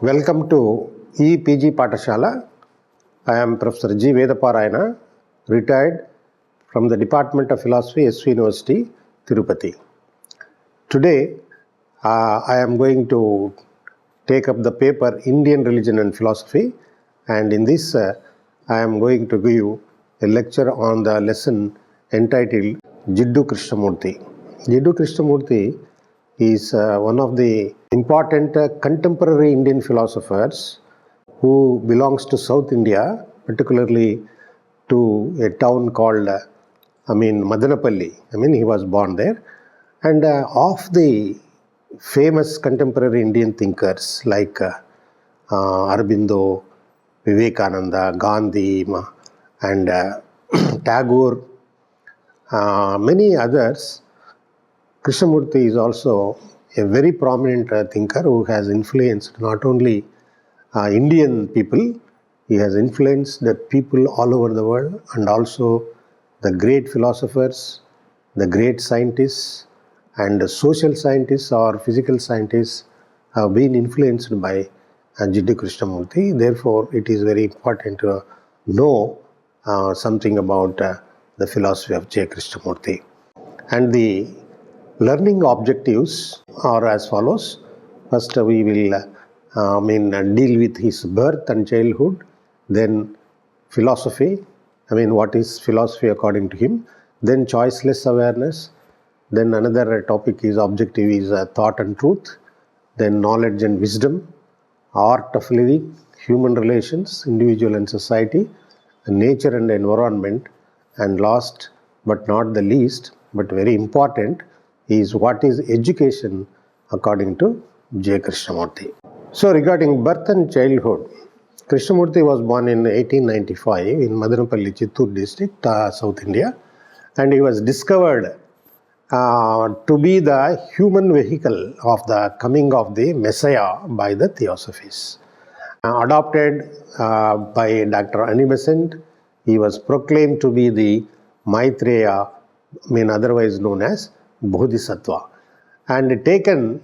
Welcome to EPG Patashala. I am Professor G. Vedaparayana, retired from the Department of Philosophy, SV University, Tirupati. Today, I am going to take up the paper Indian Religion and Philosophy, and in this, I am going to give a lecture on the lesson entitled Jiddu Krishnamurti. Jiddu Krishnamurti is one of the important contemporary Indian philosophers who belongs to South India, particularly to a town called Madanapalli. He was born there. And of the famous contemporary Indian thinkers like Aurobindo, Vivekananda, Gandhi, and Tagore, many others, Krishnamurti is also a very prominent thinker who has influenced not only Indian people, he has influenced the people all over the world, and also the great philosophers, the great scientists, and the social scientists or physical scientists have been influenced by Jiddu Krishnamurti. Therefore, it is very important to know something about the philosophy of J. Krishnamurti. And the learning objectives are as follows. First, we will deal with his birth and childhood, then philosophy, what is philosophy according to him, then choiceless awareness, then another topic is objective is thought and truth, then knowledge and wisdom, art of living, human relations, individual and society, nature and environment, and last but not the least, but very important, is what is education according to J. Krishnamurti. So regarding birth and childhood, Krishnamurti was born in 1895 in Madanapalli, Chittoor district, South India, and he was discovered to be the human vehicle of the coming of the Messiah by the Theosophists. Adopted by Dr. Annie Besant, he was proclaimed to be the Maitreya, otherwise known as Bodhisattva, and taken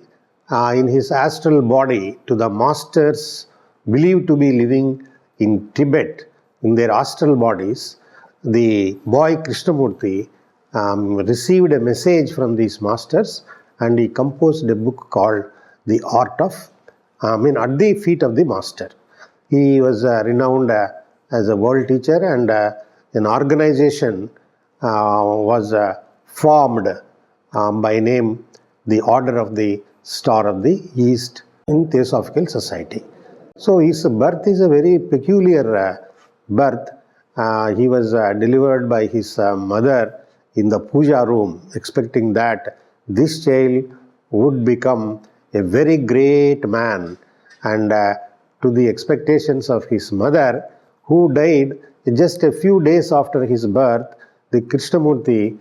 in his astral body to the masters believed to be living in Tibet in their astral bodies. The boy Krishnamurti received a message from these masters, and he composed a book called The Art of, at the feet of the master. He was renowned as a world teacher, and an organization was formed by name the Order of the Star of the East in Theosophical Society. So his birth is a very peculiar birth. He was delivered by his mother in the puja room, expecting that this child would become a very great man, and to the expectations of his mother, who died just a few days after his birth, the Krishnamurti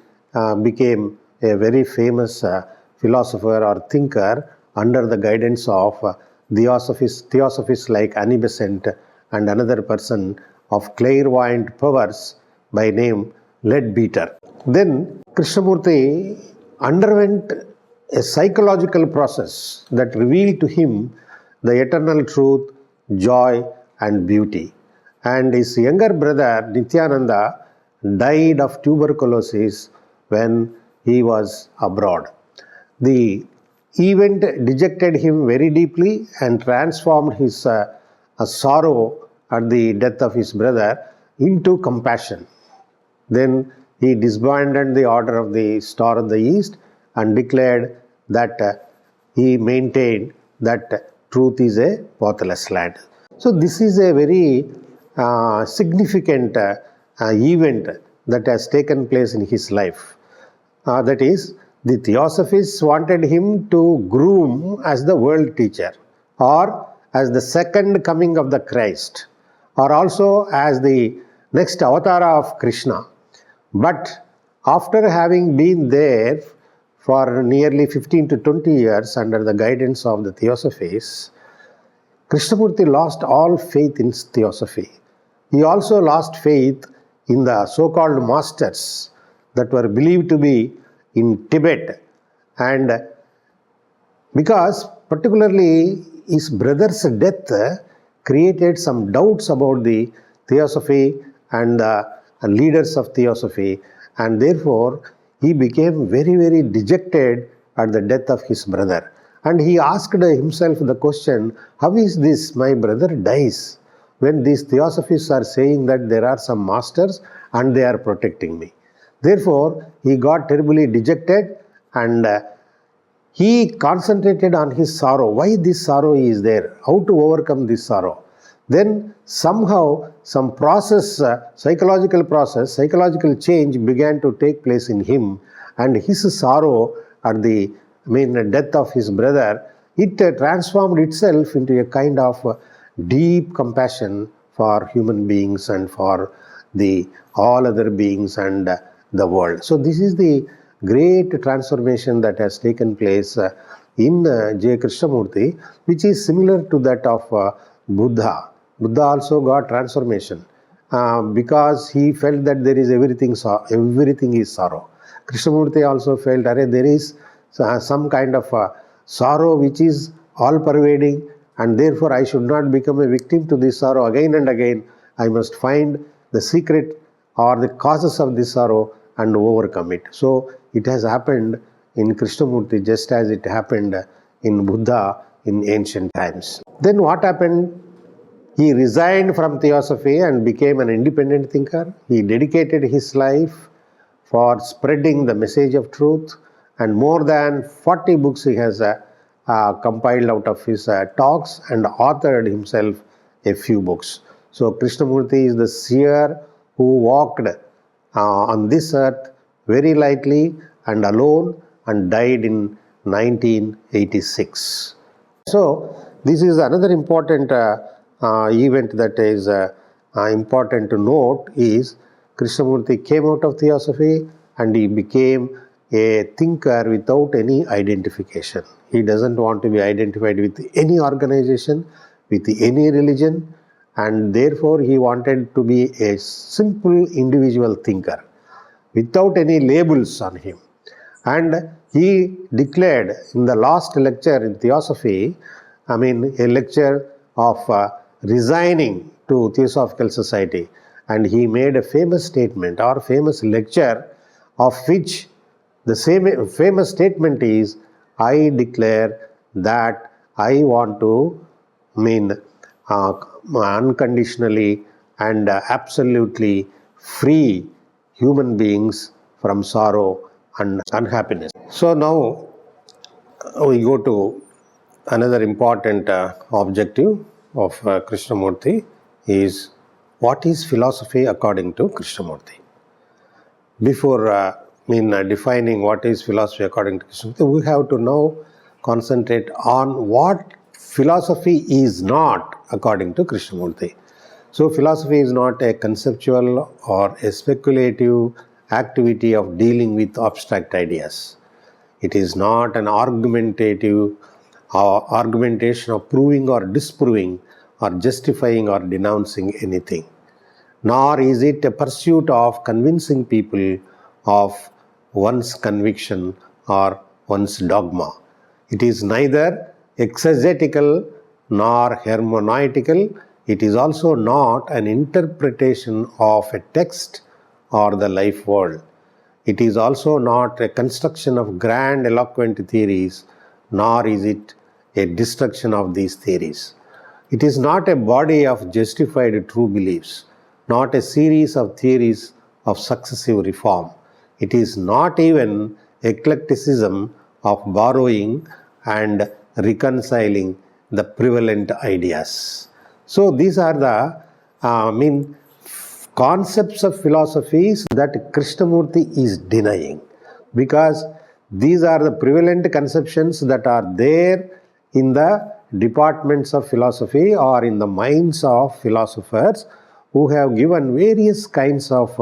became a very famous philosopher or thinker under the guidance of Theosophists like Annie Besant and another person of clairvoyant powers by name Leadbeater. Then Krishnamurti underwent a psychological process that revealed to him the eternal truth, joy and beauty. And his younger brother Nityananda died of tuberculosis when he was abroad. The event dejected him very deeply and transformed his sorrow at the death of his brother into compassion. Then he disbanded the Order of the Star of the East and declared that he maintained that truth is a pathless land. So this is a very significant event that has taken place in his life. That is, the Theosophists wanted him to groom as the world teacher, or as the second coming of the Christ, or also as the next avatar of Krishna. But after having been there for nearly 15 to 20 years under the guidance of the Theosophists, Krishnamurti lost all faith in Theosophy. He also lost faith in the so-called masters that were believed to be in Tibet, and because particularly his brother's death created some doubts about the theosophy and the leaders of theosophy, and therefore he became very, very dejected at the death of his brother. And he asked himself the question, how is this my brother dies when these theosophists are saying that there are some masters and they are protecting me? Therefore, he got terribly dejected, and he concentrated on his sorrow. Why this sorrow is there? How to overcome this sorrow? Then somehow some process, psychological change began to take place in him, and his sorrow at the death of his brother, it transformed itself into a kind of deep compassion for human beings and for the all other beings and the world. So this is the great transformation that has taken place in Jiddu Krishnamurti, which is similar to that of Buddha. Buddha also got transformation because he felt that there is everything is sorrow. Krishnamurti also felt that there is some kind of sorrow which is all pervading, and therefore I should not become a victim to this sorrow again and again. I must find the secret or the causes of this sorrow and overcome it. So it has happened in Krishnamurti just as it happened in Buddha in ancient times. Then what happened? He resigned from theosophy and became an independent thinker. He dedicated his life for spreading the message of truth, and more than 40 books he has compiled out of his talks and authored himself a few books. So Krishnamurti is the seer who walked on this earth very lightly and alone and died in 1986. So this is another important event that is important to note is Krishnamurti came out of theosophy and he became a thinker without any identification. He doesn't want to be identified with any organization, with any religion, and therefore he wanted to be a simple individual thinker without any labels on him. And he declared in the last lecture in theosophy, a lecture of resigning to Theosophical Society, and he made a famous statement or famous lecture, of which the same famous statement is, I declare that I want to unconditionally and absolutely free human beings from sorrow and unhappiness. So now we go to another important objective of Krishnamurti is, what is philosophy according to Krishnamurti? Before defining what is philosophy according to Krishnamurti, we have to now concentrate on what philosophy is not according to Krishnamurti. So philosophy is not a conceptual or a speculative activity of dealing with abstract ideas. It is not an argumentation of proving or disproving or justifying or denouncing anything. Nor is it a pursuit of convincing people of one's conviction or one's dogma. It is neither exegetical nor hermeneutical. It is also not an interpretation of a text or the life world. It is also not a construction of grand eloquent theories, nor is it a destruction of these theories. It is not a body of justified true beliefs, not a series of theories of successive reform. It is not even eclecticism of borrowing and reconciling the prevalent ideas. So these are the concepts of philosophies that Krishnamurti is denying, because these are the prevalent conceptions that are there in the departments of philosophy or in the minds of philosophers who have given various kinds of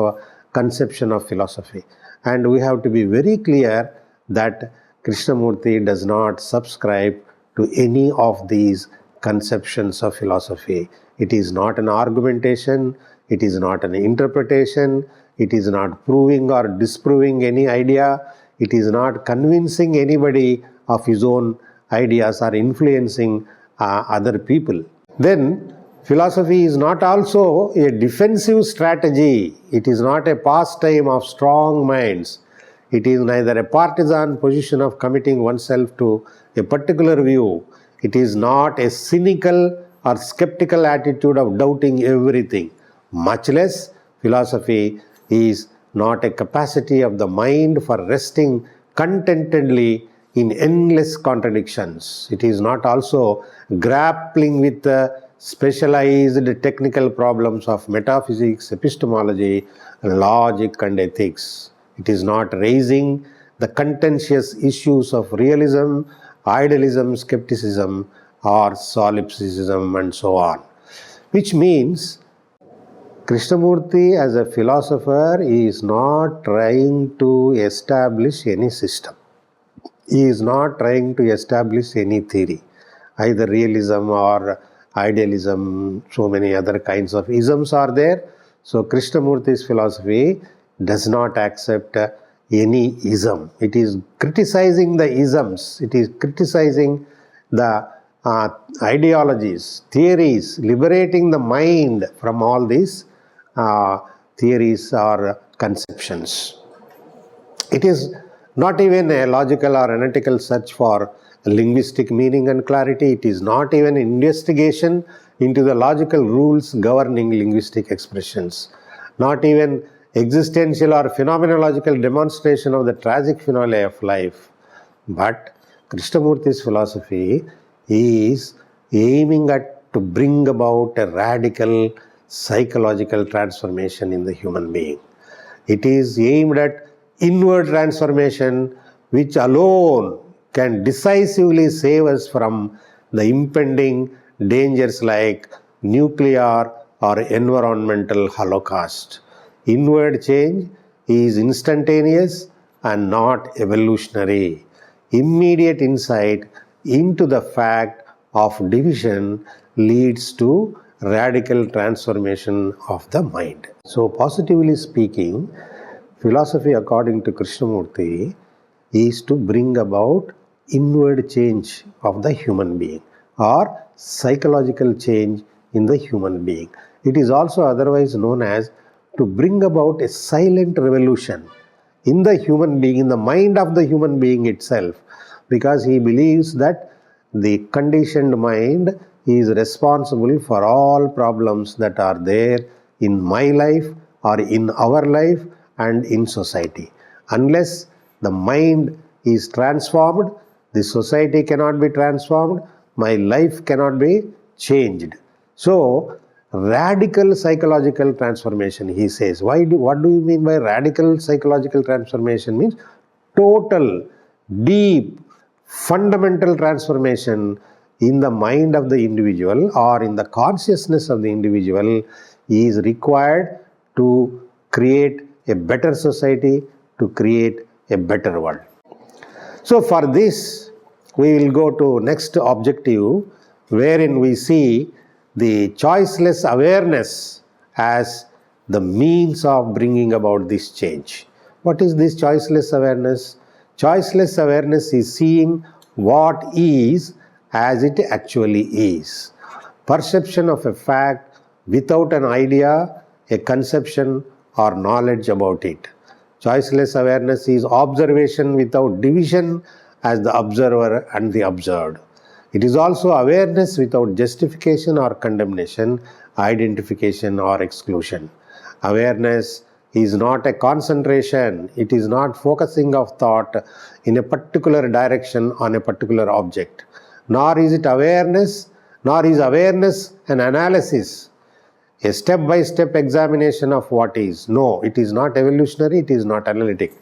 conception of philosophy. And we have to be very clear that Krishnamurti does not subscribe to any of these conceptions of philosophy. It is not an argumentation, it is not an interpretation, it is not proving or disproving any idea, it is not convincing anybody of his own ideas or influencing other people. Then philosophy is not also a defensive strategy. It is not a pastime of strong minds. It is neither a partisan position of committing oneself to a particular view. It is not a cynical or skeptical attitude of doubting everything. Much less, philosophy is not a capacity of the mind for resting contentedly in endless contradictions. It is not also grappling with the specialized technical problems of metaphysics, epistemology, logic, and ethics. It is not raising the contentious issues of realism, idealism, skepticism, or solipsism, and so on. Which means Krishnamurti as a philosopher is not trying to establish any system. He is not trying to establish any theory, either realism or idealism. So many other kinds of isms are there. So Krishnamurti's philosophy does not accept any ism. It is criticizing the isms. It is criticizing the ideologies, theories, liberating the mind from all these theories or conceptions. It is not even a logical or analytical search for linguistic meaning and clarity. It is not even investigation into the logical rules governing linguistic expressions. Not even existential or phenomenological demonstration of the tragic finale of life. But Krishnamurti's philosophy is aiming at to bring about a radical psychological transformation in the human being. It is aimed at inward transformation, which alone can decisively save us from the impending dangers like nuclear or environmental holocaust. Inward change is instantaneous and not evolutionary. Immediate insight into the fact of division leads to radical transformation of the mind. So, positively speaking, philosophy according to Krishnamurti is to bring about inward change of the human being or psychological change in the human being. It is also otherwise known as to bring about a silent revolution in the human being, in the mind of the human being itself, because he believes that the conditioned mind is responsible for all problems that are there in my life or in our life and in society. Unless the mind is transformed, the society cannot be transformed, my life cannot be changed. So, radical psychological transformation, he says. What do you mean by radical psychological transformation? Means total, deep, fundamental transformation in the mind of the individual or in the consciousness of the individual is required to create a better society, to create a better world. So for this, we will go to next objective, wherein we see the choiceless awareness as the means of bringing about this change. What is this choiceless awareness? Choiceless awareness is seeing what is as it actually is. Perception of a fact without an idea, a conception, or knowledge about it. Choiceless awareness is observation without division as the observer and the observed. It is also awareness without justification or condemnation, identification or exclusion. Awareness is not a concentration, it is not focusing of thought in a particular direction on a particular object. Nor is awareness an analysis, a step-by-step examination of what is. No, it is not evolutionary, it is not analytic.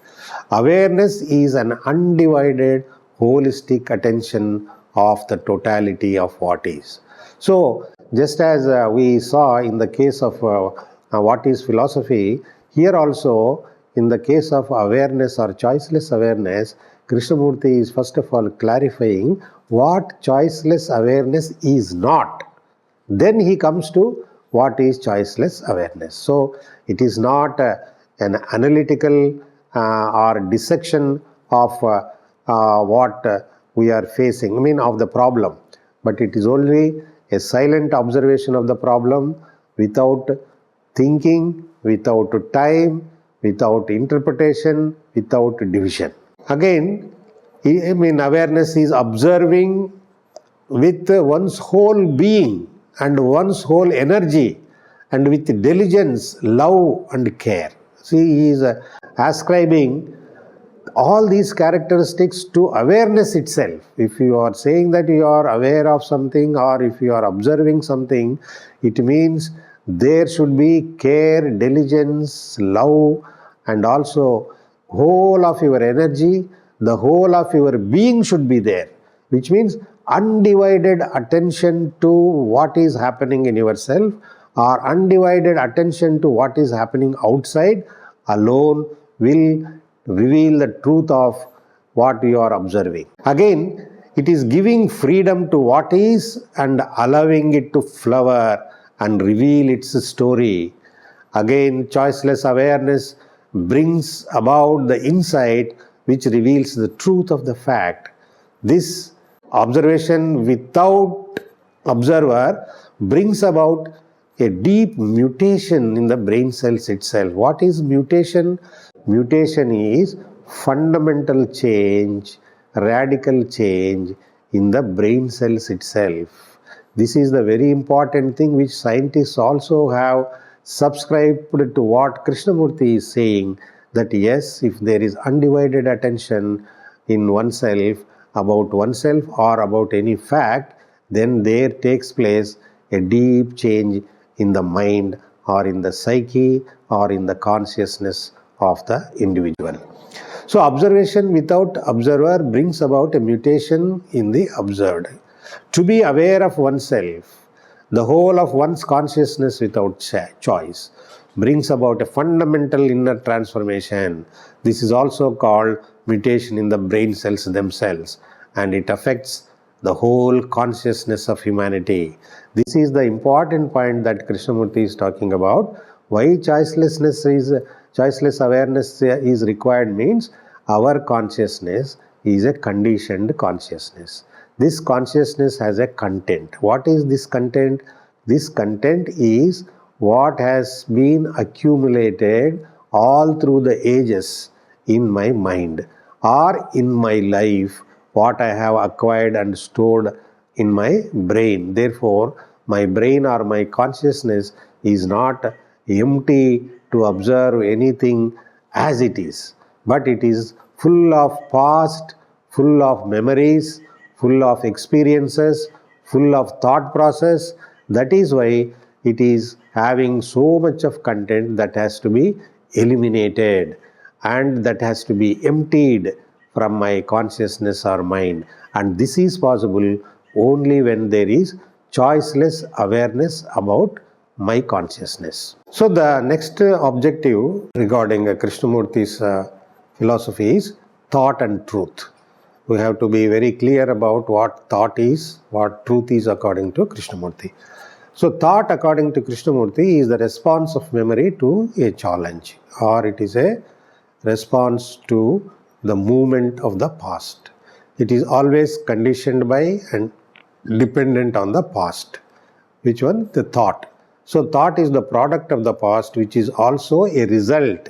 Awareness is an undivided, holistic attention of the totality of what is. So, just as we saw in the case of what is philosophy, here also in the case of awareness or choiceless awareness, Krishnamurti is first of all clarifying what choiceless awareness is not. Then he comes to what is choiceless awareness. So, it is not an analytical or dissection of what we are facing, of the problem. but it is only a silent observation of the problem without thinking, without time, without interpretation, without division. Again, awareness is observing with one's whole being and one's whole energy and with diligence, love and care. See, he is ascribing all these characteristics to awareness itself. If you are saying that you are aware of something or if you are observing something, it means there should be care, diligence, love and also whole of your energy, the whole of your being should be there, which means undivided attention to what is happening in yourself or undivided attention to what is happening outside alone will reveal the truth of what you are observing. Again, it is giving freedom to what is and allowing it to flower and reveal its story. Again, choiceless awareness brings about the insight which reveals the truth of the fact. This observation without observer brings about a deep mutation in the brain cells itself. What is mutation? Mutation is fundamental change, radical change in the brain cells itself. This is the very important thing which scientists also have subscribed to what Krishnamurti is saying, that yes, if there is undivided attention in oneself, about oneself or about any fact, then there takes place a deep change in the mind or in the psyche or in the consciousness of the individual. So observation without observer brings about a mutation in the observed. To be aware of oneself, the whole of one's consciousness without choice, brings about a fundamental inner transformation. This is also called mutation in the brain cells themselves, and it affects the whole consciousness of humanity. This is the important point that Krishnamurti is talking about. Why choiceless awareness is required means our consciousness is a conditioned consciousness. This consciousness has a content. What is this content? This content is what has been accumulated all through the ages in my mind or in my life, what I have acquired and stored in my brain. Therefore, my brain or my consciousness is not empty to observe anything as it is, but it is full of past, full of memories, full of experiences, full of thought process. That is why it is having so much of content that has to be eliminated and that has to be emptied from my consciousness or mind. And this is possible only when there is choiceless awareness about my consciousness. So the next objective regarding Krishnamurti's philosophy is thought and truth. We have to be very clear about what thought is, what truth is according to Krishnamurti. So thought according to Krishnamurti is the response of memory to a challenge, or it is a response to the movement of the past. It is always conditioned by and dependent on the past. Which one? The thought. So thought is the product of the past, which is also a result,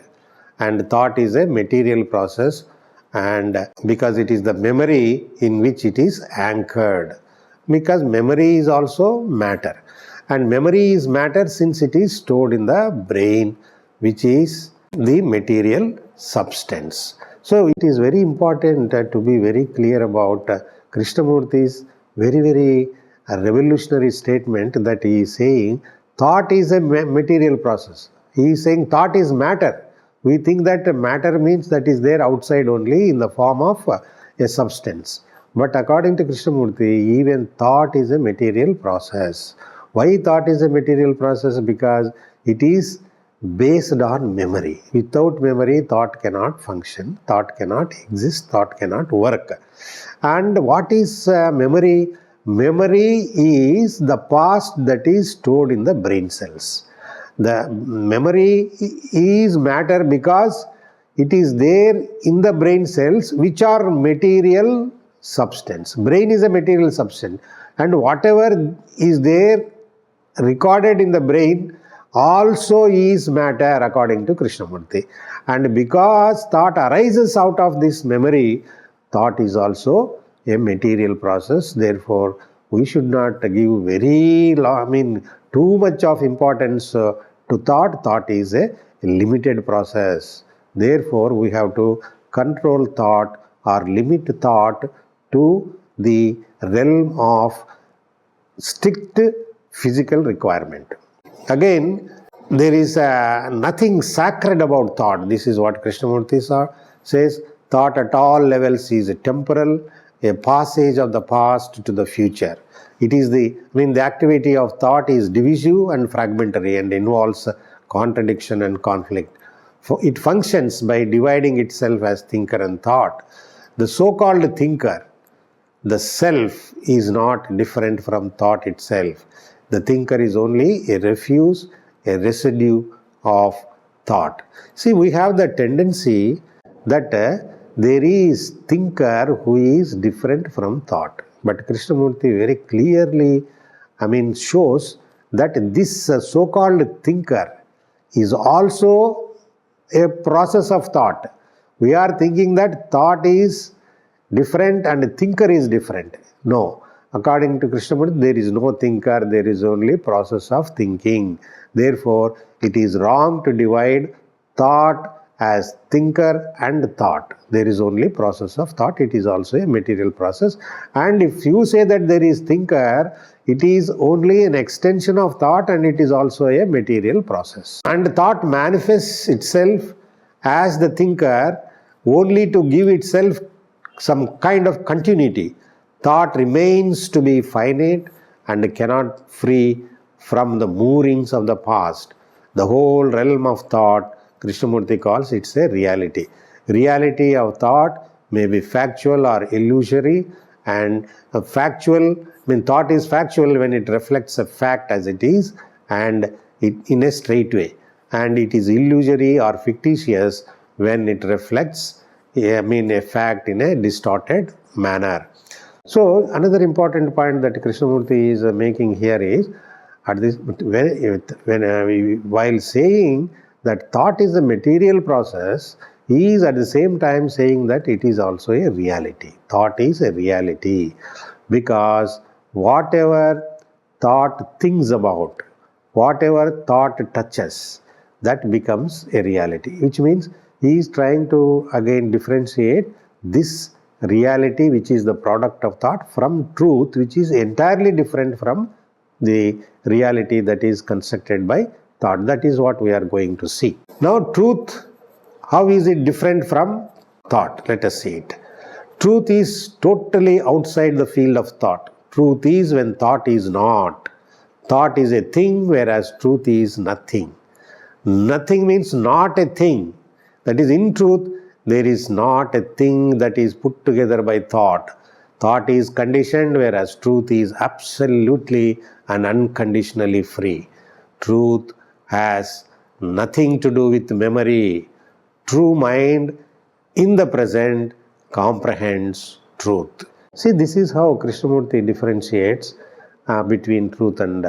and thought is a material process, and because it is the memory in which it is anchored, because memory is also matter, and memory is matter since it is stored in the brain, which is the material substance. So it is very important to be very clear about Krishnamurti's very revolutionary statement that he is saying thought is a material process. He is saying thought is matter. We think that matter means that is there outside only in the form of a substance. But according to Krishnamurti, even thought is a material process. Why thought is a material process? Because it is based on memory. Without memory, thought cannot function, thought cannot exist, thought cannot work. And what is memory? Memory is the past that is stored in the brain cells. The memory is matter because it is there in the brain cells, which are material substance. Brain is a material substance, and whatever is there recorded in the brain also is matter according to Krishnamurti. And because thought arises out of this memory, thought is also a material process. Therefore, we should not give too much of importance to thought. Thought is a limited process. Therefore, we have to control thought or limit thought to the realm of strict physical requirement. Again, there is nothing sacred about thought. This is what Krishnamurti says. Thought at all levels is temporal, a passage of the past to the future. It is the activity of thought is divisive and fragmentary and involves contradiction and conflict. It functions by dividing itself as thinker and thought. The so-called thinker, the self, is not different from thought itself. The thinker is only a refuse, a residue of thought. See, we have the tendency that there is thinker who is different from thought. But Krishnamurti very clearly, shows that this so-called thinker is also a process of thought. We are thinking that thought is different and thinker is different. No. According to Krishnamurti, there is no thinker, there is only process of thinking. Therefore, it is wrong to divide thought as thinker and thought. There is only process of thought. It is also a material process. And if you say that there is thinker, it is only an extension of thought and it is also a material process. And thought manifests itself as the thinker only to give itself some kind of continuity. Thought remains to be finite and cannot free from the moorings of the past. The whole realm of thought, Krishnamurti calls it a reality. Reality of thought may be factual or illusory, and thought is factual when it reflects a fact as it is and in a straight way. And it is illusory or fictitious when it reflects a fact in a distorted manner. So, another important point that Krishnamurti is making here is, while saying that thought is a material process, he is at the same time saying that it is also a reality. Thought is a reality because whatever thought thinks about, whatever thought touches, that becomes a reality, which means he is trying to again differentiate this reality, which is the product of thought, from truth, which is entirely different from the reality that is constructed by thought. That is what we are going to see. Now, truth, how is it different from thought? Let us see it. Truth is totally outside the field of thought. Truth is when thought is not. Thought is a thing, whereas truth is nothing. Nothing means not a thing. That is, in truth, there is not a thing that is put together by thought. Thought is conditioned, whereas truth is absolutely and unconditionally free. Truth has nothing to do with memory. True mind in the present comprehends truth. See, this is how Krishnamurti differentiates between truth and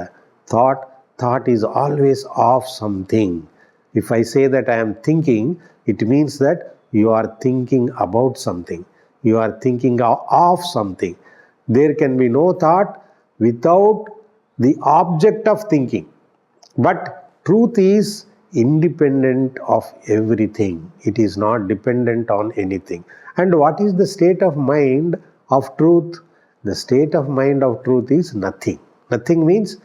thought. Thought is always of something. If I say that I am thinking, it means that you are thinking about something. You are thinking of something. There can be no thought without the object of thinking. But truth is independent of everything. It is not dependent on anything. And what is the state of mind of truth? The state of mind of truth is nothing. Nothing means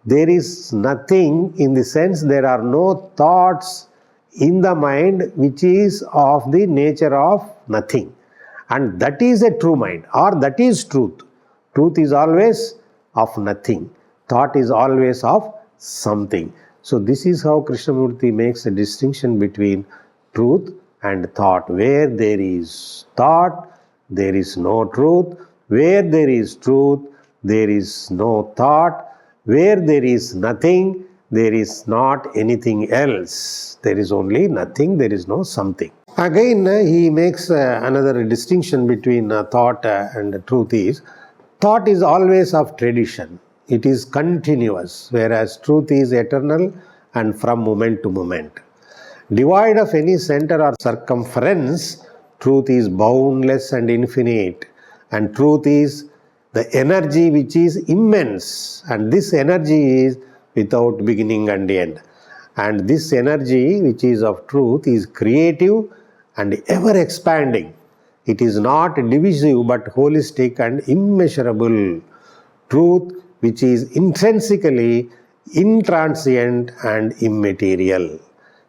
there is nothing in the sense there are no thoughts in the mind which is of the nature of nothing. And that is a true mind, or that is truth. Truth is always of nothing. Thought is always of something. So this is how Krishnamurti makes a distinction between truth and thought. Where there is thought, there is no truth. Where there is truth, there is no thought. Where there is nothing, there is not anything else. There is only nothing, there is no something. Again, he makes another distinction between thought and truth is, thought is always of tradition. It is continuous, whereas truth is eternal and from moment to moment. Devoid of any center or circumference, truth is boundless and infinite. And truth is the energy which is immense. And this energy is without beginning and end. And this energy which is of truth is creative and ever expanding. It is not divisive but holistic and immeasurable. Truth which is intrinsically intransient and immaterial.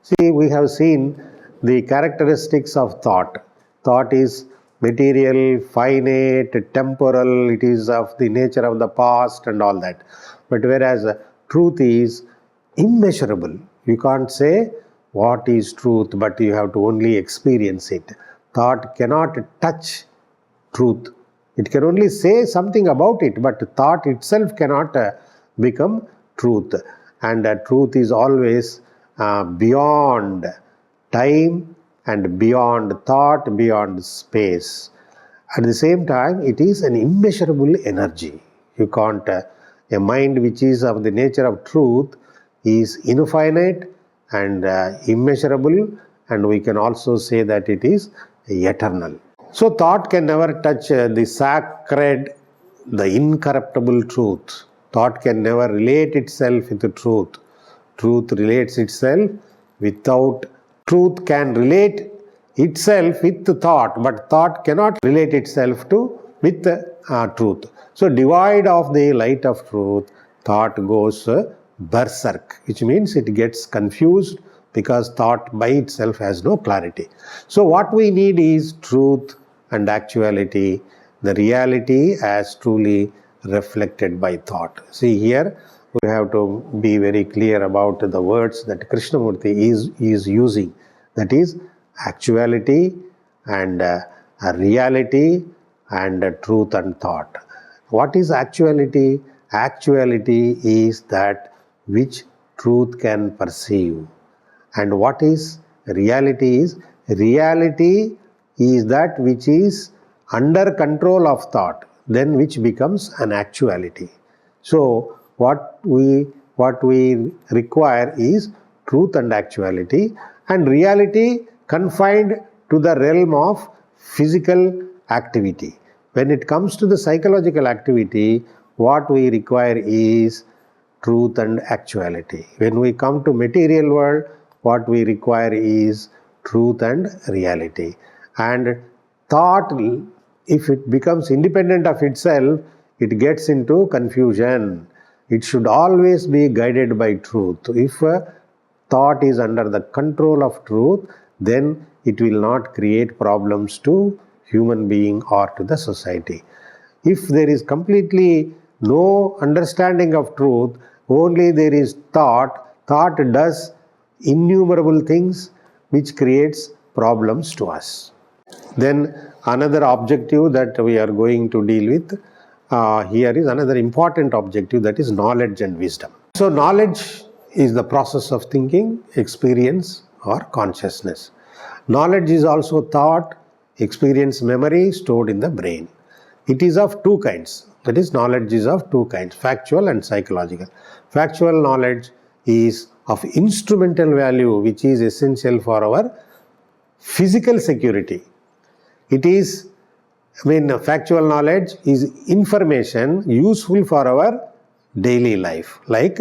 See, we have seen the characteristics of thought. Thought is material, finite, temporal, it is of the nature of the past and all that. But whereas truth is immeasurable. You can't say what is truth, but you have to only experience it. Thought cannot touch truth. It can only say something about it, but thought itself cannot become truth. And truth is always beyond time and beyond thought, beyond space. At the same time, it is an immeasurable energy. You can't, a mind which is of the nature of truth is infinite and immeasurable, and we can also say that it is eternal. So thought can never touch the sacred, the incorruptible truth. Thought can never relate itself with the truth. Truth relates itself without, truth can relate itself with thought, but thought cannot relate itself with truth. So devoid of the light of truth, thought goes berserk, which means it gets confused because thought by itself has no clarity. So what we need is truth and actuality, the reality as truly reflected by thought. See, here we have to be very clear about the words that Krishnamurti is using. That is actuality and reality and truth and thought. What is actuality? Actuality is that which truth can perceive. And what is reality is? Reality is that which is under control of thought, then which becomes an actuality. So what we require is truth and actuality, and reality confined to the realm of physical activity. When it comes to the psychological activity, what we require is truth and actuality. When we come to material world, what we require is truth and reality. And thought, if it becomes independent of itself, it gets into confusion. It should always be guided by truth. If thought is under the control of truth, then it will not create problems to human being or to the society. If there is completely no understanding of truth, only there is thought, thought does innumerable things which creates problems to us. Then another objective that we are going to deal with here is another important objective, that is knowledge and wisdom. So knowledge is the process of thinking, experience or consciousness. Knowledge is also thought, experience, memory stored in the brain. It is of two kinds. That is, knowledge is of two kinds, factual and psychological. Factual knowledge is of instrumental value, which is essential for our physical security. It is, factual knowledge is information useful for our daily life, like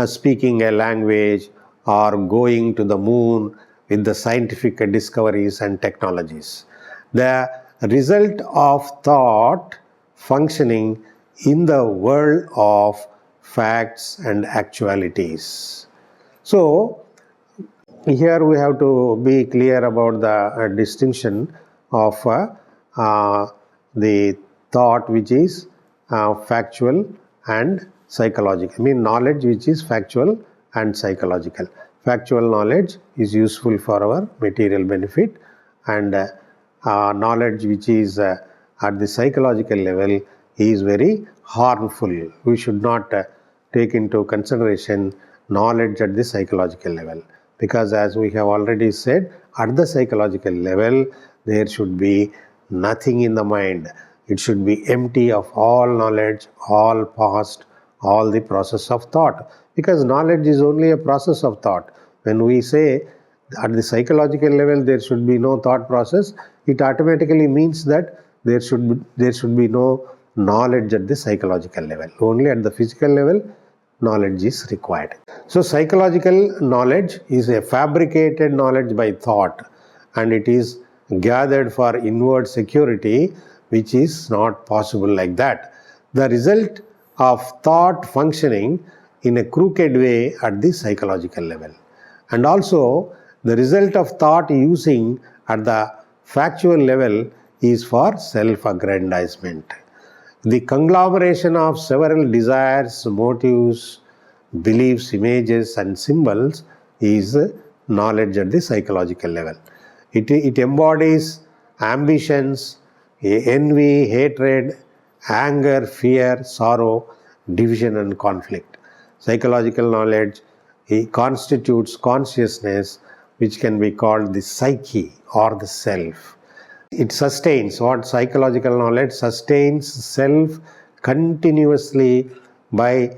speaking a language or going to the moon with the scientific discoveries and technologies. The result of thought functioning in the world of facts and actualities. So here we have to be clear about the distinction of the thought which is factual and psychological. Knowledge which is factual and psychological. Factual knowledge is useful for our material benefit, and knowledge which is at the psychological level is very harmful. We should not take into consideration knowledge at the psychological level, because as we have already said, at the psychological level, there should be nothing in the mind. It should be empty of all knowledge, all past, all the process of thought. Because knowledge is only a process of thought. When we say at the psychological level there should be no thought process, it automatically means that there should be no knowledge at the psychological level. Only at the physical level knowledge is required. So psychological knowledge is a fabricated knowledge by thought, and it is gathered for inward security, which is not possible like that. The result of thought functioning in a crooked way at the psychological level, and also the result of thought using at the factual level is for self-aggrandizement. The conglomeration of several desires, motives, beliefs, images and symbols is knowledge at the psychological level. It embodies ambitions, envy, hatred, anger, fear, sorrow, division and conflict. Psychological knowledge constitutes consciousness, which can be called the psyche or the self. It sustains, what psychological knowledge sustains self continuously by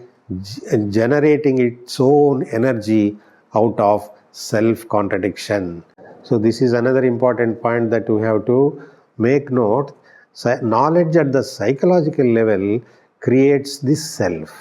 generating its own energy out of self-contradiction. So this is another important point that we have to make note. Knowledge at the psychological level creates the self,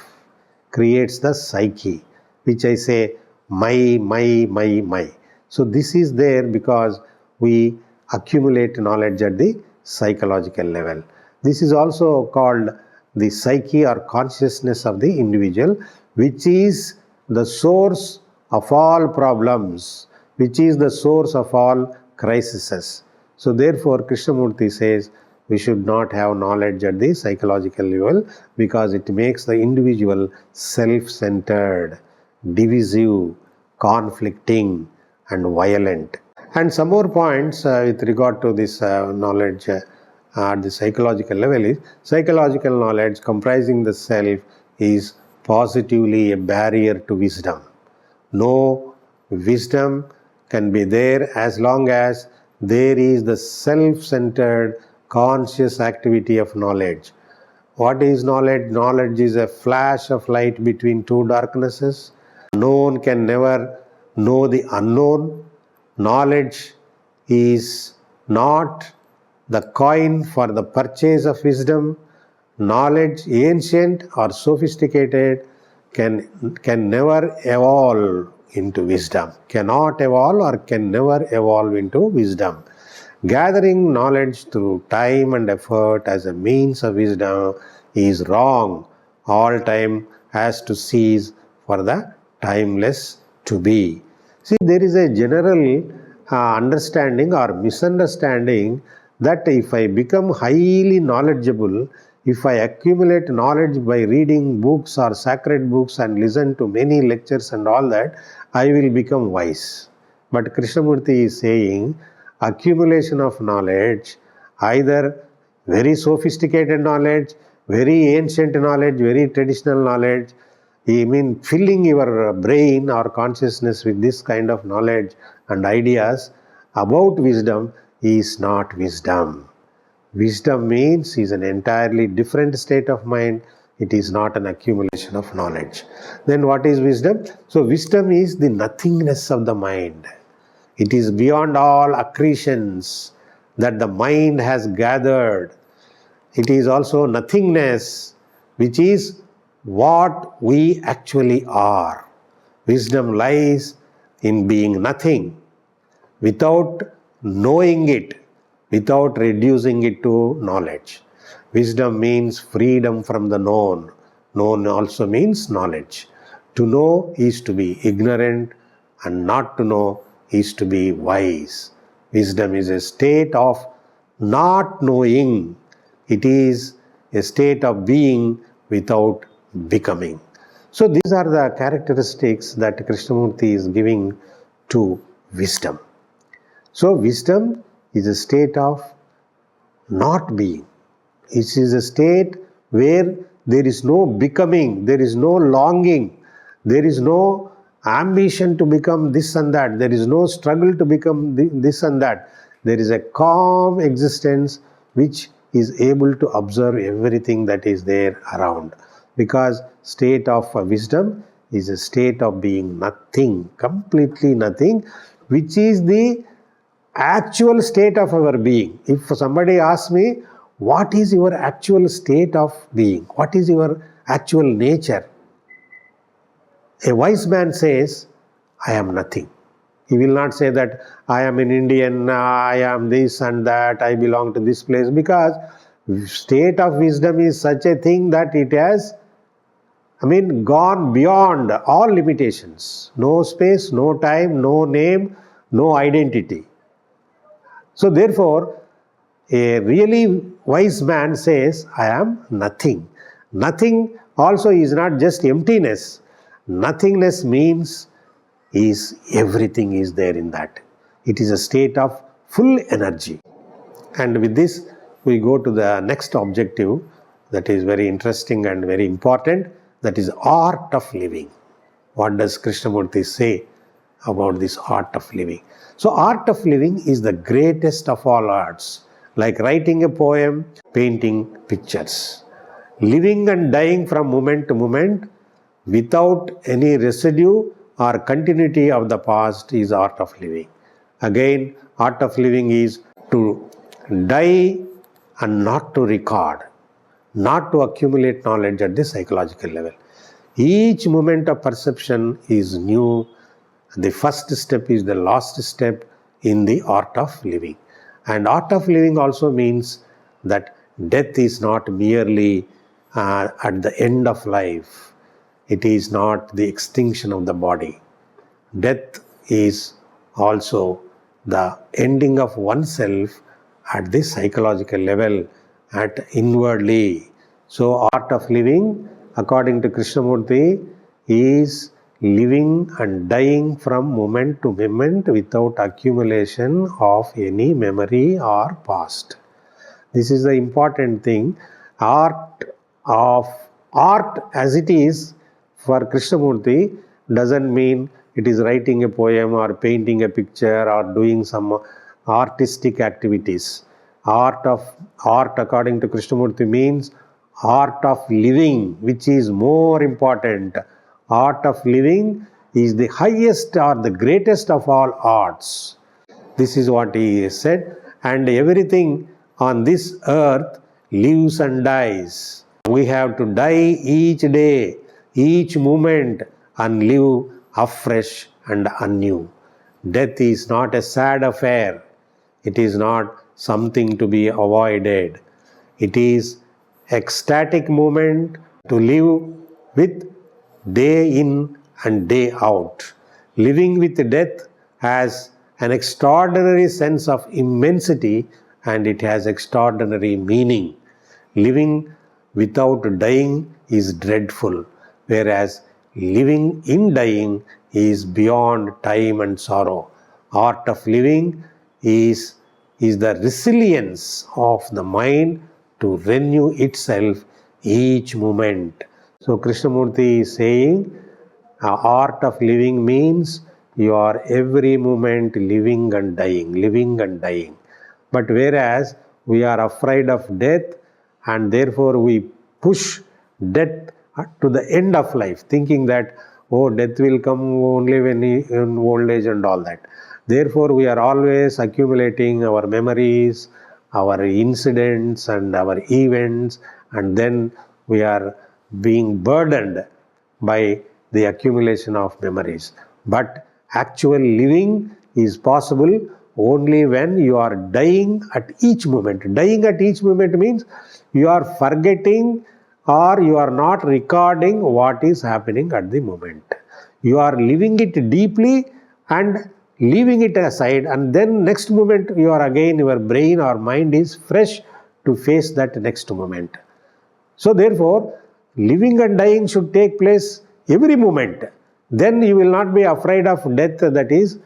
creates the psyche, which I say my. So this is there because we accumulate knowledge at the psychological level. This is also called the psyche or consciousness of the individual, which is the source of all problems, which is the source of all crises. So therefore Krishnamurti says we should not have knowledge at the psychological level because it makes the individual self-centered, divisive, conflicting and violent. And some more points with regard to this knowledge at the psychological level is psychological knowledge comprising the self is positively a barrier to wisdom. No wisdom can be there as long as there is the self-centered conscious activity of knowledge. What is knowledge? Knowledge is a flash of light between two darknesses. Known can never know the unknown. Knowledge is not the coin for the purchase of wisdom. Knowledge, ancient or sophisticated, can never evolve into wisdom. Cannot evolve or can never evolve into wisdom. Gathering knowledge through time and effort as a means of wisdom is wrong. All time has to cease for the timeless to be. See, there is a general understanding or misunderstanding that if I become highly knowledgeable, if I accumulate knowledge by reading books or sacred books and listen to many lectures and all that, I will become wise. But Krishnamurti is saying accumulation of knowledge, either very sophisticated knowledge, very ancient knowledge, very traditional knowledge, I mean filling your brain or consciousness with this kind of knowledge and ideas about wisdom is not wisdom. Wisdom means is an entirely different state of mind. It is not an accumulation of knowledge. Then what is wisdom? So wisdom is the nothingness of the mind. It is beyond all accretions that the mind has gathered. It is also nothingness, which is what we actually are. Wisdom lies in being nothing without knowing it, without reducing it to knowledge. Wisdom means freedom from the known. Known also means knowledge. To know is to be ignorant, and not to know is to be wise. Wisdom is a state of not knowing. It is a state of being without becoming. So these are the characteristics that Krishnamurti is giving to wisdom. So wisdom is a state of not being. It is a state where there is no becoming, there is no longing, there is no ambition to become this and that. There is no struggle to become this and that. There is a calm existence which is able to observe everything that is there around. Because state of wisdom is a state of being nothing, completely nothing, which is the actual state of our being. If somebody asks me, what is your actual state of being? What is your actual nature? A wise man says, I am nothing. He will not say that I am an Indian, I am this and that, I belong to this place, because state of wisdom is such a thing that it has, gone beyond all limitations. No space, no time, no name, no identity. So therefore, a really wise man says, I am nothing. Nothing also is not just emptiness. Nothingness means is everything is there in that. It is a state of full energy. And with this, we go to the next objective that is very interesting and very important. That is art of living. What does Krishnamurti say about this art of living? So art of living is the greatest of all arts. Like writing a poem, painting pictures. Living and dying from moment to moment without any residue or continuity of the past is art of living. Again, art of living is to die and not to record, not to accumulate knowledge at the psychological level. Each moment of perception is new. The first step is the last step in the art of living. And art of living also means that death is not merely at the end of life. It is not the extinction of the body. Death is also the ending of oneself at the psychological level, at inwardly. So art of living, according to Krishnamurti, is living and dying from moment to moment without accumulation of any memory or past. This is the important thing. Art as it is for Krishnamurti doesn't mean it is writing a poem or painting a picture or doing some artistic activities. Art according to Krishnamurti means art of living, which is more important. Art of living is the highest or the greatest of all arts. This is what he said. And everything on this earth lives and dies. We have to die each day, each moment, and live afresh and anew. Death is not a sad affair. It is not something to be avoided. It is ecstatic moment to live with day in and day out. Living with death has an extraordinary sense of immensity and it has extraordinary meaning. Living without dying is dreadful, whereas living in dying is beyond time and sorrow. Art of living is the resilience of the mind to renew itself each moment. So Krishnamurti is saying, art of living means you are every moment living and dying. But whereas we are afraid of death and therefore we push death to the end of life, thinking that, oh, death will come only when in old age and all that. Therefore, we are always accumulating our memories, our incidents and our events, and then we are being burdened by the accumulation of memories. But actual living is possible only when you are dying at each moment. Dying at each moment means you are forgetting or you are not recording what is happening at the moment. You are living it deeply and leaving it aside, and then next moment you are again, your brain or mind is fresh to face that next moment. So therefore, living and dying should take place every moment. Then you will not be afraid of death that is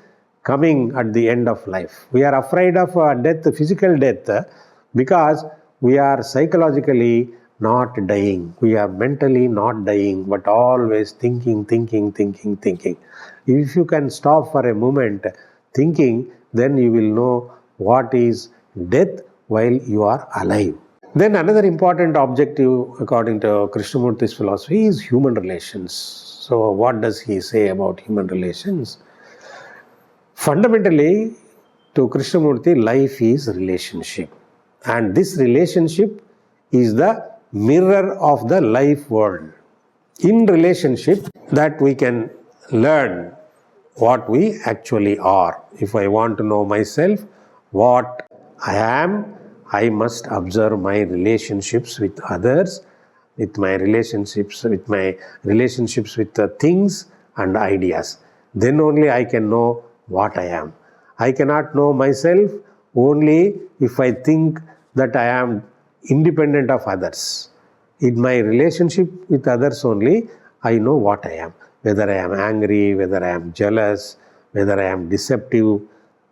coming at the end of life. We are afraid of death, physical death, because we are psychologically not dying. We are mentally not dying, but always thinking. If you can stop for a moment thinking, then you will know what is death while you are alive. Then another important objective according to Krishnamurti's philosophy is human relations. So what does he say about human relations? Fundamentally, to Krishnamurti, life is relationship. And this relationship is the mirror of the life world. In relationship, that we can learn what we actually are. If I want to know myself, what I am, I must observe my relationships with others, with my relationships with the things and ideas. Then only I can know what I am. I cannot know myself only if I think that I am independent of others. In my relationship with others only, I know what I am. Whether I am angry, whether I am jealous, whether I am deceptive.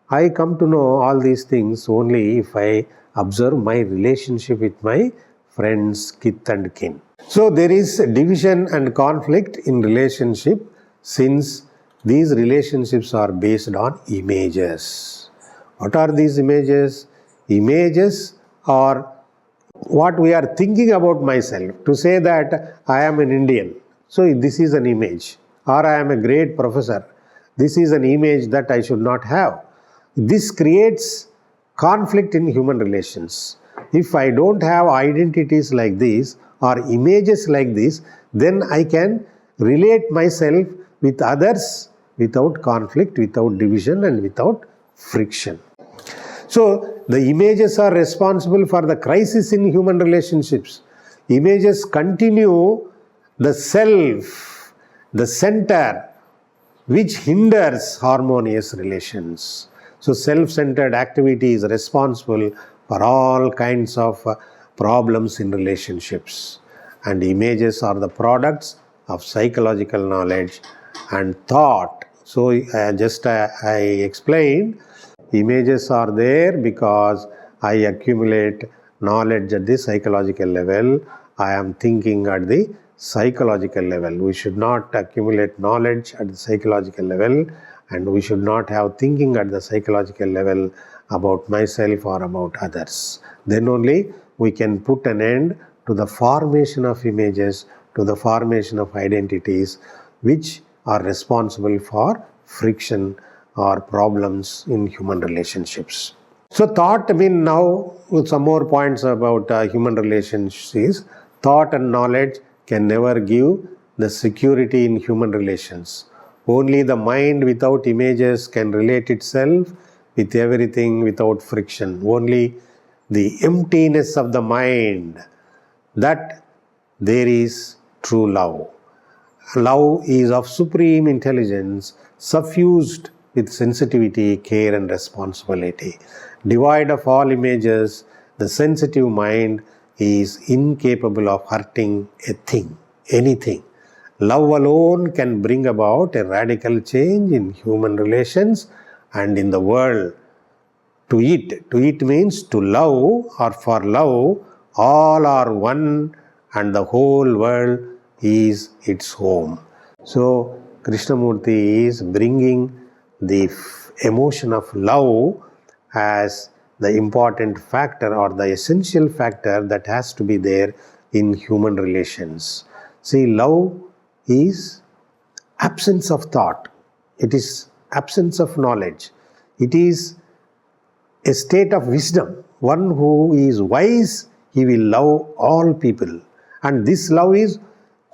I come to know all these things only if I observe my relationship with my friends, kith and kin. So there is division and conflict in relationship since these relationships are based on images. What are these images? Images are what we are thinking about myself. To say that I am an Indian, so this is an image. Or I am a great professor, this is an image that I should not have. This creates conflict in human relations. If I don't have identities like this or images like this, then I can relate myself with others without conflict, without division and without friction. So the images are responsible for the crisis in human relationships. Images continue the self, the center, which hinders harmonious relations. So self-centered activity is responsible for all kinds of problems in relationships. And images are the products of psychological knowledge and thought. So I explained, images are there because I accumulate knowledge at the psychological level. I am thinking at the psychological level. We should not accumulate knowledge at the psychological level, and we should not have thinking at the psychological level about myself or about others. Then only we can put an end to the formation of images, to the formation of identities, which are responsible for friction or problems in human relationships. So thought, now with some more points about human relationships, thought and knowledge can never give the security in human relations. Only the mind without images can relate itself with everything without friction. Only the emptiness of the mind, that there is true love. Love is of supreme intelligence, suffused with sensitivity, care and responsibility. Devoid of all images, the sensitive mind is incapable of hurting a thing, anything. Love alone can bring about a radical change in human relations and in the world. To it means to love, or for love, all are one and the whole world is its home. So Krishnamurti is bringing the emotion of love as the important factor or the essential factor that has to be there in human relations. See, love is absence of thought. It is absence of knowledge. It is a state of wisdom. One who is wise, he will love all people. And this love is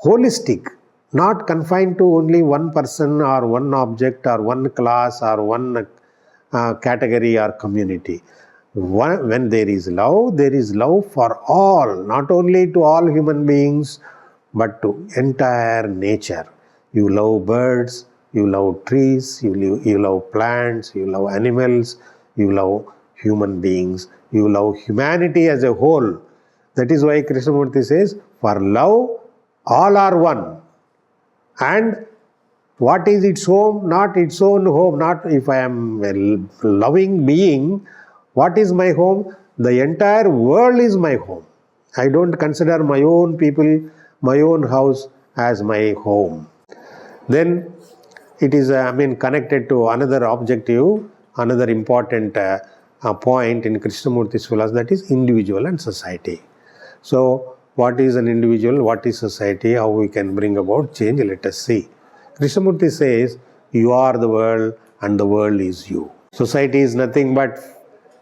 holistic, not confined to only one person or one object or one class or one category or community. When there is love for all, not only to all human beings, but to entire nature. You love birds, you love trees, you love plants, you love animals, you love human beings, you love humanity as a whole. That is why Krishnamurti says, for love, all are one. And what is its home? Not its own home. Not if I am a loving being, what is my home? The entire world is my home. I don't consider my own people, my own house as my home. Then it is connected to another objective, another important point in Krishnamurti's philosophy, that is individual and society. So what is an individual, what is society, how we can bring about change, let us see. Krishnamurti says, you are the world and the world is you. Society is nothing but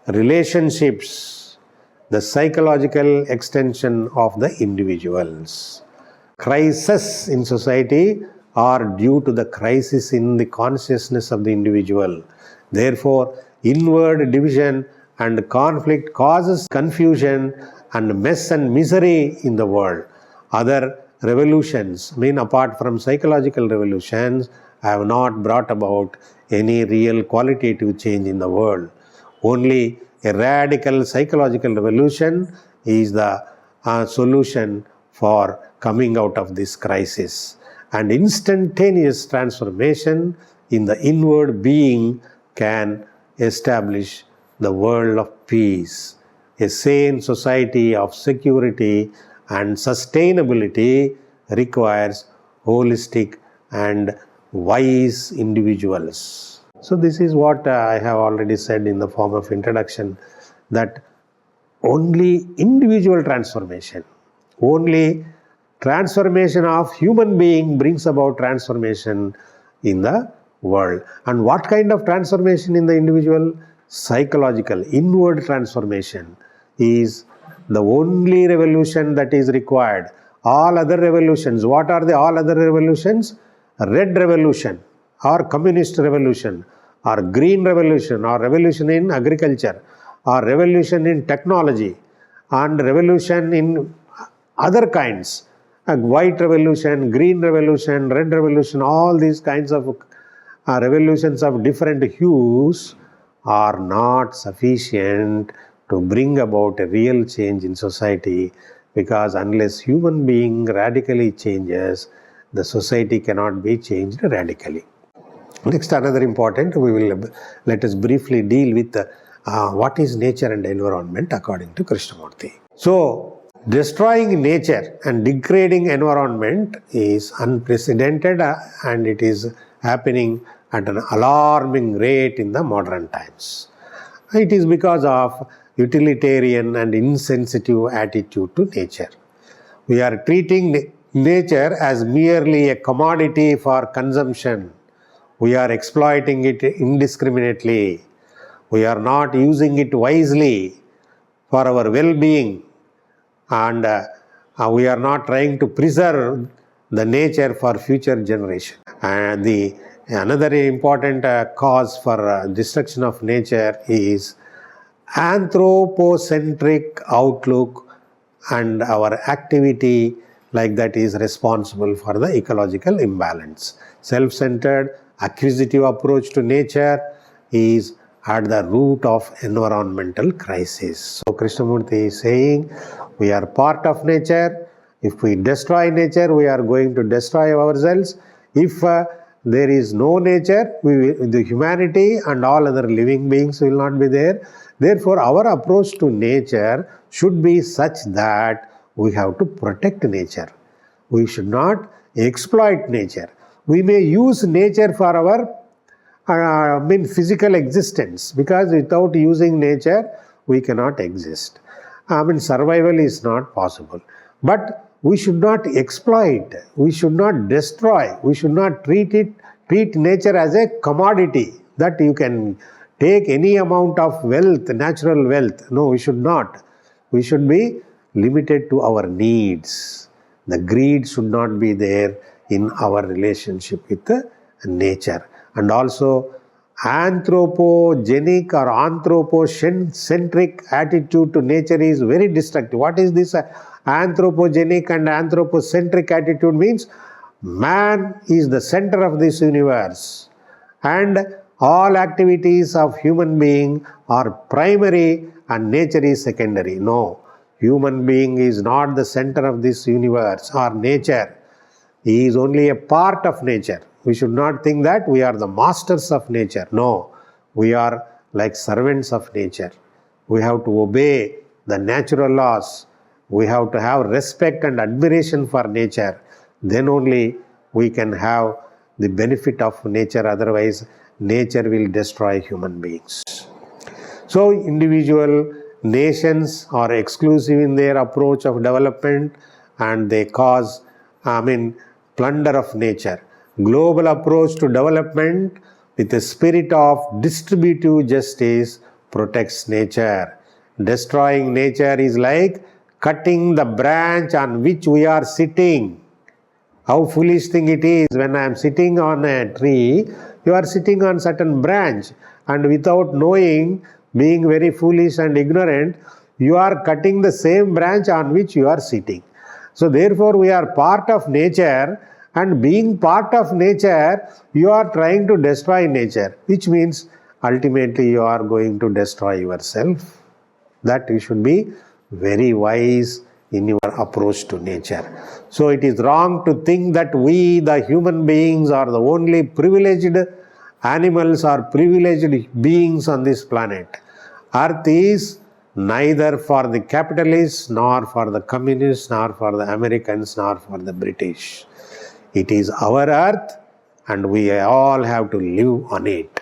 relationships, the psychological extension of the individuals. Crises in society are due to the crisis in the consciousness of the individual. Therefore, inward division and conflict causes confusion and mess and misery in the world. Other revolutions, apart from psychological revolutions, have not brought about any real qualitative change in the world. Only a radical psychological revolution is the solution for coming out of this crisis. And instantaneous transformation in the inward being can establish the world of peace. A sane society of security and sustainability requires holistic and wise individuals. So this is what I have already said in the form of introduction, that only individual transformation, only transformation of human being brings about transformation in the world. And what kind of transformation in the individual? Psychological, inward transformation is the only revolution that is required. All other revolutions, what are the all other revolutions? Red revolution or communist revolution or green revolution or revolution in agriculture or revolution in technology and revolution in other kinds, white revolution, green revolution, red revolution, all these kinds of revolutions of different hues are not sufficient to bring about a real change in society, because unless human being radically changes, the society cannot be changed radically. Next, another important, let us briefly deal with what is nature and environment according to Krishnamurti. So, destroying nature and degrading environment is unprecedented and it is happening at an alarming rate in the modern times. It is because of utilitarian and insensitive attitude to nature. We are treating nature as merely a commodity for consumption. We are exploiting it indiscriminately. We are not using it wisely for our well-being, and we are not trying to preserve the nature for future generation. And another important cause for destruction of nature is anthropocentric outlook, and our activity like that is responsible for the ecological imbalance. Self-centered, acquisitive approach to nature is at the root of environmental crisis. So Krishnamurti is saying, we are part of nature. If we destroy nature, we are going to destroy ourselves. If there is no nature, the humanity and all other living beings will not be there. Therefore, our approach to nature should be such that we have to protect nature. We should not exploit nature. We may use nature for our physical existence, because without using nature, we cannot exist. Survival is not possible. But we should not exploit, we should not destroy, we should not treat nature as a commodity that you can take any amount of wealth, natural wealth. No, we should not. We should be limited to our needs. The greed should not be there in our relationship with nature. And also, anthropogenic or anthropocentric attitude to nature is very destructive. What is this anthropogenic and anthropocentric attitude means? Man is the center of this universe, and all activities of human being are primary and nature is secondary. No, human being is not the center of this universe or nature. He is only a part of nature. We should not think that we are the masters of nature. No, we are like servants of nature. We have to obey the natural laws, we have to have respect and admiration for nature. Then only we can have the benefit of nature. Otherwise, nature will destroy human beings. So, individual nations are exclusive in their approach of development, and they cause, plunder of nature. Global approach to development with a spirit of distributive justice protects nature. Destroying nature is like cutting the branch on which we are sitting. How foolish thing it is, when I am sitting on a tree, you are sitting on certain branch, and without knowing, being very foolish and ignorant, you are cutting the same branch on which you are sitting. So therefore we are part of nature, and being part of nature, you are trying to destroy nature, which means ultimately you are going to destroy yourself. That you should be very wise in your approach to nature. So it is wrong to think that we, the human beings, are the only privileged animals or privileged beings on this planet. Earth is neither for the capitalists, nor for the communists, nor for the Americans, nor for the British. It is our earth, and we all have to live on it.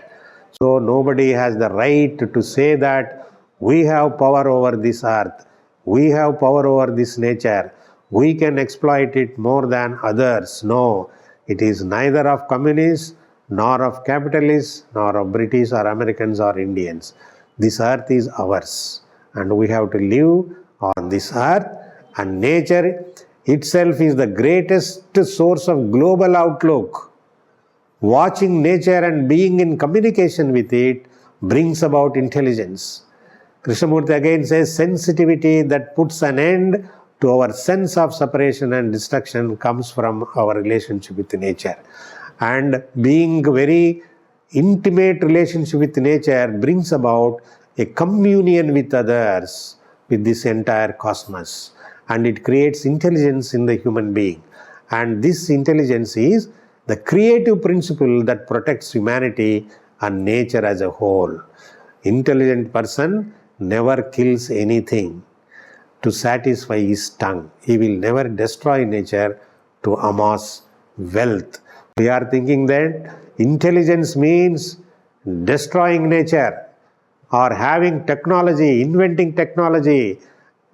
So nobody has the right to say that we have power over this earth, we have power over this nature, we can exploit it more than others. No, it is neither of communists, nor of capitalists, nor of British or Americans or Indians. This earth is ours, and we have to live on this earth, and nature itself is the greatest source of global outlook. Watching nature and being in communication with it brings about intelligence. Krishnamurti again says, sensitivity that puts an end to our sense of separation and destruction comes from our relationship with nature. And being very intimate relationship with nature brings about a communion with others, with this entire cosmos. And it creates intelligence in the human being. And this intelligence is the creative principle that protects humanity and nature as a whole. Intelligent person never kills anything to satisfy his tongue. He will never destroy nature to amass wealth. We are thinking that intelligence means destroying nature or having technology, inventing technology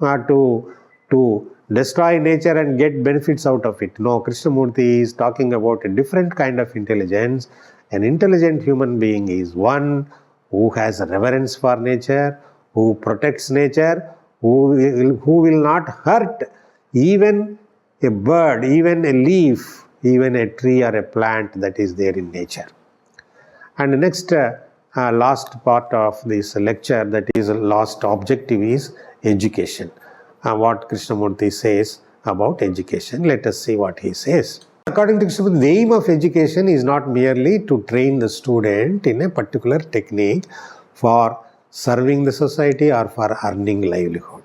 to destroy nature and get benefits out of it. No, Krishnamurti is talking about a different kind of intelligence. An intelligent human being is one who has reverence for nature, who protects nature, who will not hurt even a bird, even a leaf, even a tree or a plant that is there in nature. And the next last part of this lecture, that is last objective, is education. What Krishnamurti says about education. Let us see what he says. According to Krishnamurti, the aim of education is not merely to train the student in a particular technique for serving the society or for earning livelihood.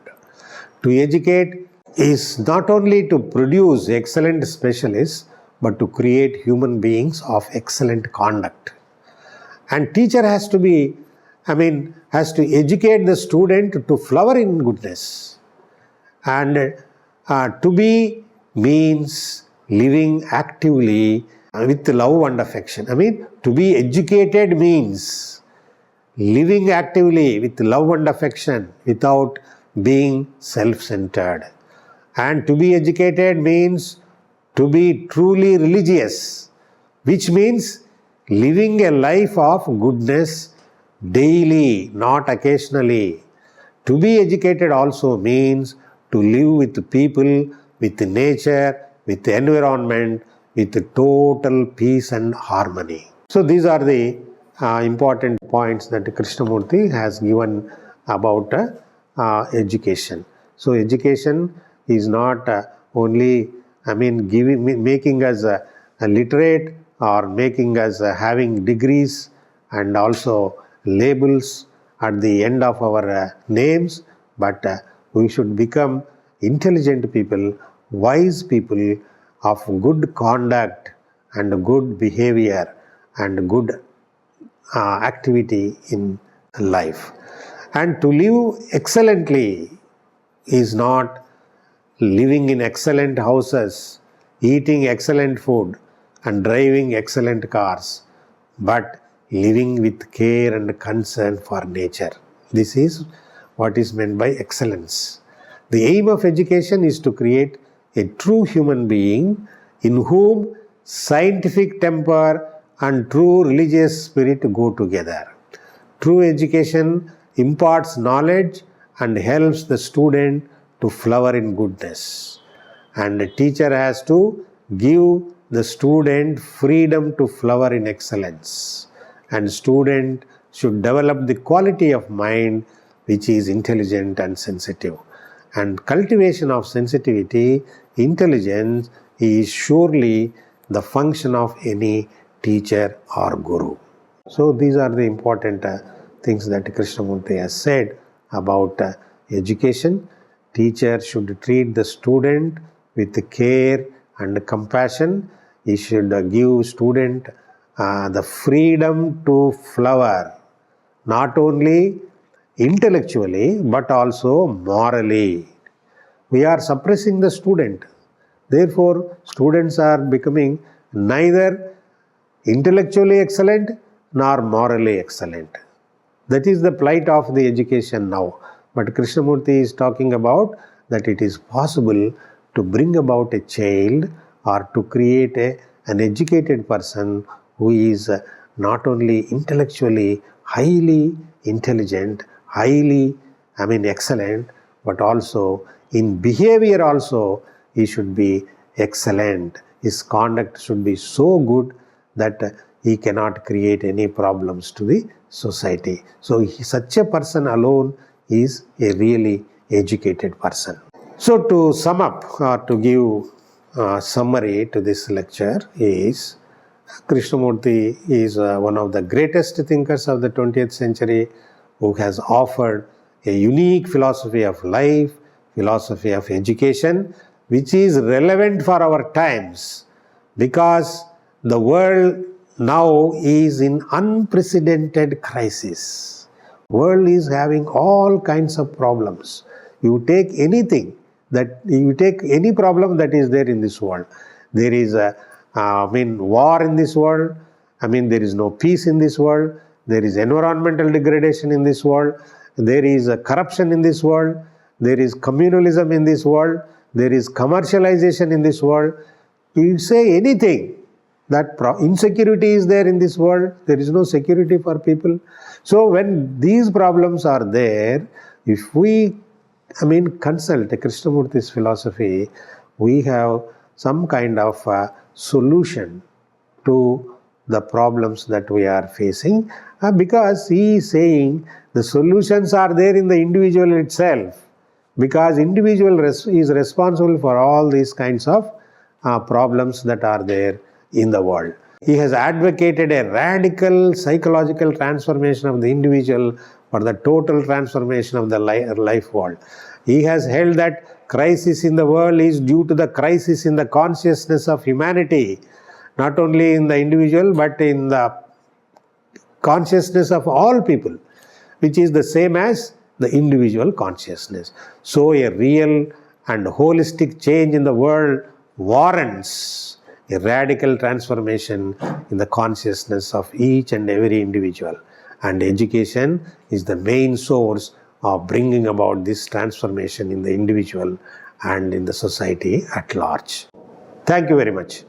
To educate is not only to produce excellent specialists, but to create human beings of excellent conduct. And teacher has to educate the student to flower in goodness. And to be means living actively with love and affection. To be educated means living actively with love and affection without being self-centered. And to be educated means to be truly religious, which means living a life of goodness daily, not occasionally. To be educated also means to live with people, with nature, with the environment, with total peace and harmony. So these are the important points that Krishnamurti has given about education. So education is not only making us literate or making us having degrees and also labels at the end of our names, but we should become intelligent people, wise people of good conduct and good behavior and good activity in life. And to live excellently is not living in excellent houses, eating excellent food, and driving excellent cars, but living with care and concern for nature. This is what is meant by excellence. The aim of education is to create a true human being in whom scientific temper and true religious spirit go together. True education imparts knowledge and helps the student to flower in goodness. And the teacher has to give the student freedom to flower in excellence. And student should develop the quality of mind which is intelligent and sensitive. And cultivation of sensitivity, intelligence is surely the function of any teacher or guru. So these are the important things that Krishnamurti has said about education. Teacher should treat the student with care and compassion. He should give student the freedom to flower, not only intellectually but also morally. We are suppressing the student. Therefore, students are becoming neither intellectually excellent nor morally excellent. That is the plight of the education now. But Krishnamurti is talking about that it is possible to bring about a child or to create an educated person who is not only intellectually highly intelligent, excellent, but also in behavior also he should be excellent. His conduct should be so good that he cannot create any problems to the society. So such a person alone is a really educated person. So to sum up or to give a summary to this lecture is, Krishnamurti is one of the greatest thinkers of the 20th century who has offered a unique philosophy of life, philosophy of education, which is relevant for our times because the world now is in unprecedented crisis. World is having all kinds of problems. You take any problem that is there in this world. There is war in this world. There is no peace in this world. There is environmental degradation in this world. There is corruption in this world. There is communalism in this world. There is commercialization in this world. You say anything, that insecurity is there in this world. There is no security for people. So when these problems are there, if we consult Krishnamurti's philosophy, we have some kind of solution to the problems that we are facing because he is saying the solutions are there in the individual itself, because individual is responsible for all these kinds of problems that are there in the world. He has advocated a radical psychological transformation of the individual for the total transformation of the life world. He has held that crisis in the world is due to the crisis in the consciousness of humanity, not only in the individual but in the consciousness of all people, which is the same as the individual consciousness. So a real and holistic change in the world warrants a radical transformation in the consciousness of each and every individual. And education is the main source of bringing about this transformation in the individual and in the society at large. Thank you very much.